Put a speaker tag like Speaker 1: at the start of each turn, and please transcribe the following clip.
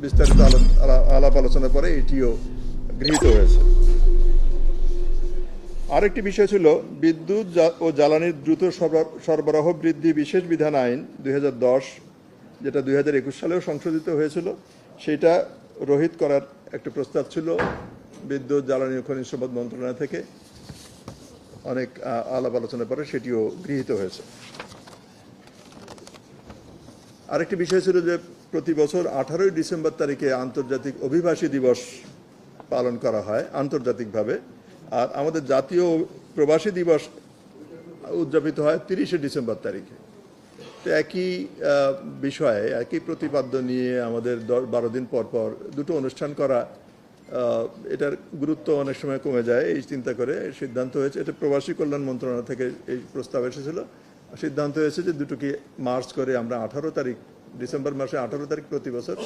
Speaker 1: বিস্তারিত আলাপ আলোচনার পরে এটিও গৃহীত হয়েছে। আরেকটি বিষয় ছিল বিদ্যুৎ ও জ্বালানির দ্রুত সরবরাহ বৃদ্ধি বিশেষ বিধান আইন 2010, যেটা 2021 সালেও সংশোধিত হয়েছিল। সেটা রহিত করার একটা প্রস্তাব ছিল বিদ্যুৎ জ্বালানি ও খনিজ সম্পদ মন্ত্রণালয় থেকে। অনেক আলাপ আলোচনার পরে সেটিও গৃহীত হয়েছে। আরেকটি বিষয় ছিল যে প্রতি বছর 18ই ডিসেম্বর তারিখে আন্তর্জাতিক অভিবাসী দিবস পালন করা হয় আন্তর্জাতিকভাবে, আর আমাদের জাতীয় প্রবাসী দিবস উদযাপিত হয় 30শে ডিসেম্বর তারিখে। তো একই বিষয়ে একই প্রতিপাদ্য নিয়ে আমাদের 12 দিন পর পর দুটো অনুষ্ঠান করা, এটার গুরুত্ব অনেক সময় কমে যায়। এই চিন্তা করে সিদ্ধান্ত হয়েছে, এটা প্রবাসী কল্যাণ মন্ত্রণালয় থেকে এই প্রস্তাব এসেছিল, সিদ্ধান্ত হয়েছে যে দুটোকে মার্চ করে আমরা 18 তারিখ, ডিসেম্বর মাসে 18 তারিখ প্রতি বছর